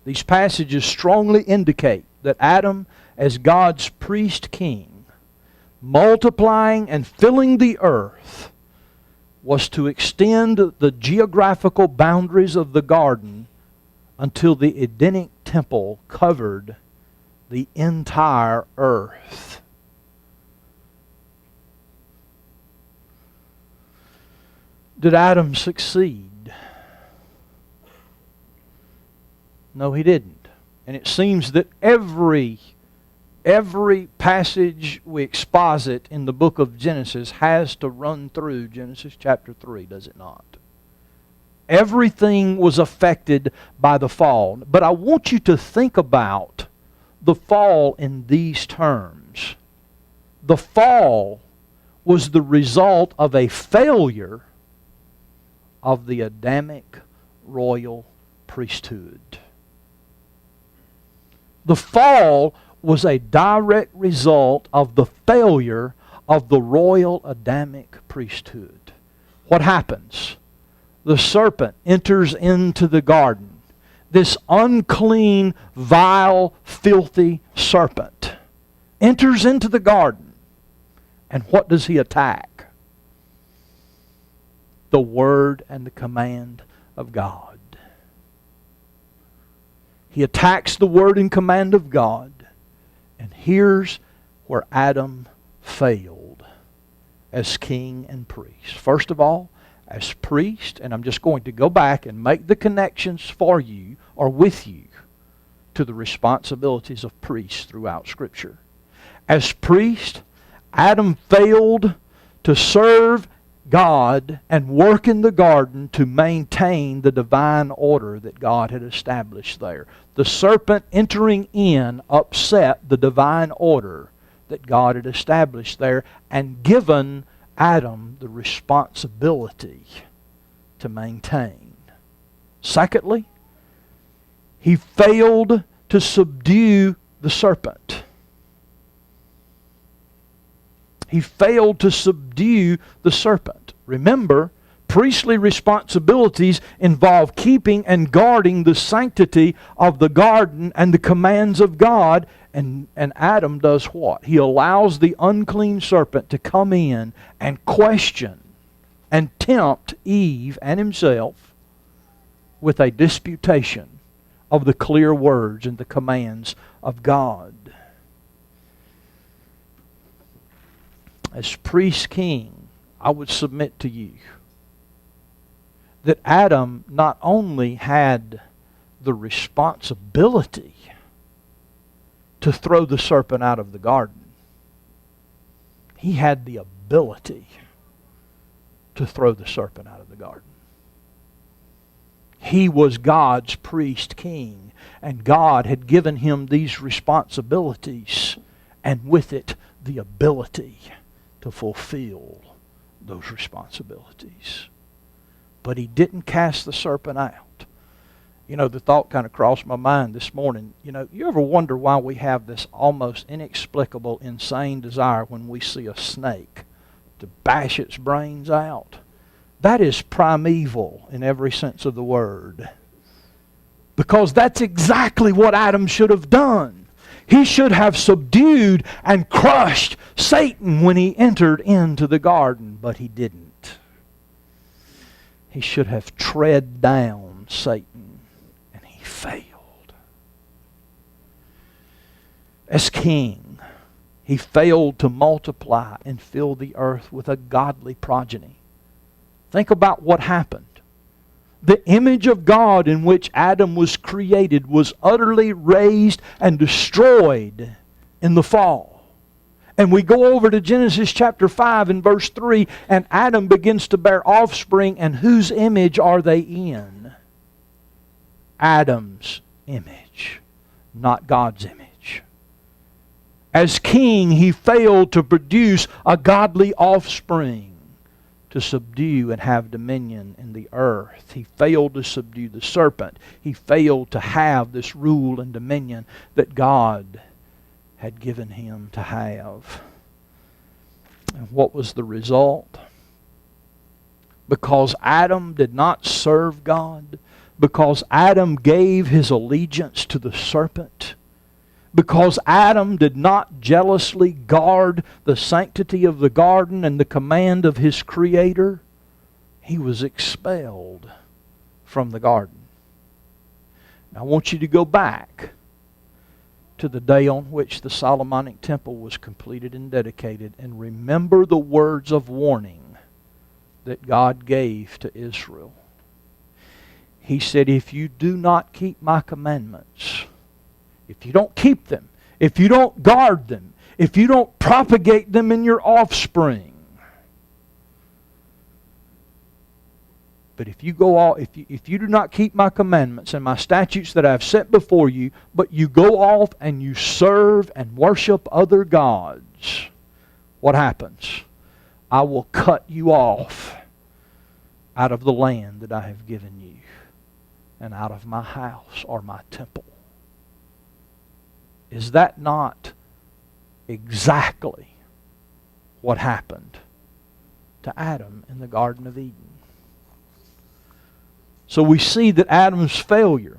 These passages strongly indicate that Adam, as God's priest king, multiplying and filling the earth, was to extend the geographical boundaries of the garden until the Adamic temple covered the entire earth. Did Adam succeed? No, he didn't. And it seems that every passage we exposit in the book of Genesis has to run through Genesis chapter 3, does it not? Everything was affected by the fall. But I want you to think about the fall in these terms. The fall was the result of a failure of the Adamic royal priesthood. The fall was a direct result of the failure of the royal Adamic priesthood. What happens? The serpent enters into the garden. This unclean, vile, filthy serpent enters into the garden. And what does he attack? The word and the command of God. He attacks the word and command of God. And here's where Adam failed as king and priest. First of all, as priest, and I'm just going to go back and make the connections for you or with you to the responsibilities of priests throughout Scripture. As priest, Adam failed to serve God and work in the garden to maintain the divine order that God had established there. The serpent entering in upset the divine order that God had established there and given Adam the responsibility to maintain. Secondly, he failed to subdue the serpent. He failed to subdue the serpent. Remember, priestly responsibilities involve keeping and guarding the sanctity of the garden and the commands of God. And Adam does what? He allows the unclean serpent to come in and question and tempt Eve and himself with a disputation of the clear words and the commands of God. As priest king, I would submit to you that Adam not only had the responsibility to throw the serpent out of the garden, he had the ability to throw the serpent out of the garden. He was God's priest king, and God had given him these responsibilities, and with it, the ability to fulfill those responsibilities. But he didn't cast the serpent out. You know, the thought kind of crossed my mind this morning. You know, you ever wonder why we have this almost inexplicable, insane desire when we see a snake to bash its brains out? That is primeval in every sense of the word. Because that's exactly what Adam should have done. He should have subdued and crushed Satan when he entered into the garden, but he didn't. He should have tread down Satan, and he failed. As king, he failed to multiply and fill the earth with a godly progeny. Think about what happened. The image of God in which Adam was created was utterly razed and destroyed in the fall. And we go over to Genesis chapter 5 and verse 3, and Adam begins to bear offspring, and whose image are they in? Adam's image, not God's image. As king, he failed to produce a godly offspring to subdue and have dominion in the earth. He failed to subdue the serpent. He failed to have this rule and dominion that God had given him to have. And what was the result? Because Adam did not serve God, because Adam gave his allegiance to the serpent, because Adam did not jealously guard the sanctity of the garden and the command of his Creator, he was expelled from the garden. Now, I want you to go back to the day on which the Solomonic temple was completed and dedicated, and remember the words of warning that God gave to Israel. He said, if you do not keep my commandments, if you don't keep them, if you don't guard them, if you don't propagate them in your offspring, but if you do not keep my commandments and my statutes that I have set before you, but you go off and you serve and worship other gods, what happens? I will cut you off out of the land that I have given you, and out of my house or my temple. Is that not exactly what happened to Adam in the Garden of Eden? So we see that Adam's failure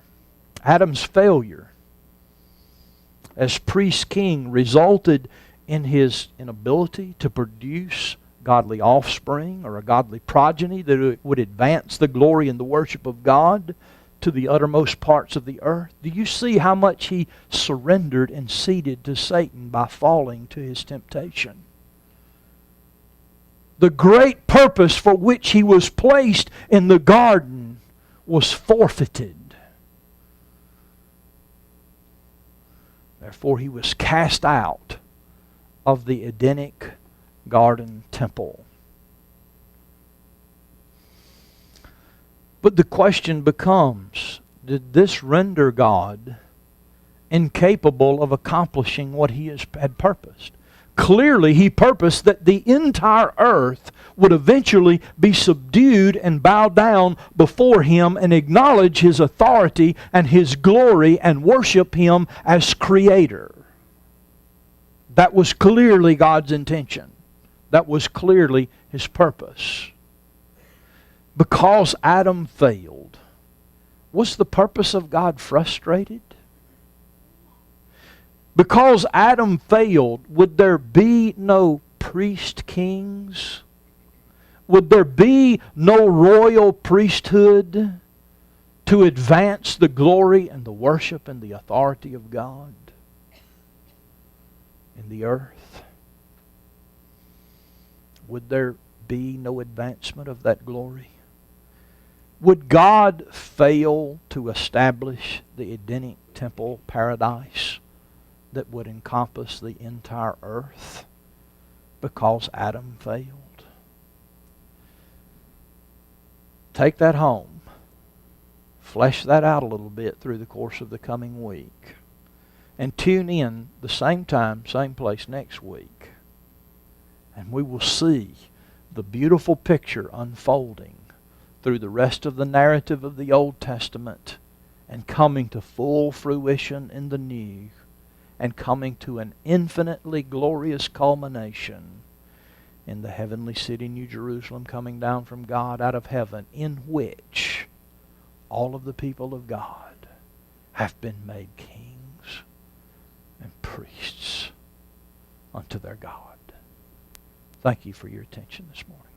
as priest-king resulted in his inability to produce godly offspring or a godly progeny that would advance the glory and the worship of God to the uttermost parts of the earth. Do you see how much he surrendered and ceded to Satan by falling to his temptation? The great purpose for which he was placed in the garden was forfeited. Therefore, he was cast out of the Adamic garden temple. But the question becomes, did this render God incapable of accomplishing what he had purposed? Clearly, he purposed that the entire earth would eventually be subdued and bow down before him and acknowledge his authority and his glory and worship him as Creator. That was clearly God's intention. That was clearly his purpose. Because Adam failed, was the purpose of God frustrated? Because Adam failed, would there be no priest kings? Would there be no royal priesthood to advance the glory and the worship and the authority of God in the earth? Would there be no advancement of that glory? Would God fail to establish the Adamic temple paradise that would encompass the entire earth because Adam failed? Take that home. Flesh that out a little bit through the course of the coming week. And tune in the same time, same place next week. And we will see the beautiful picture unfolding through the rest of the narrative of the Old Testament and coming to full fruition in the New, and coming to an infinitely glorious culmination in the heavenly city, New Jerusalem, coming down from God out of heaven, in which all of the people of God have been made kings and priests unto their God. Thank you for your attention this morning.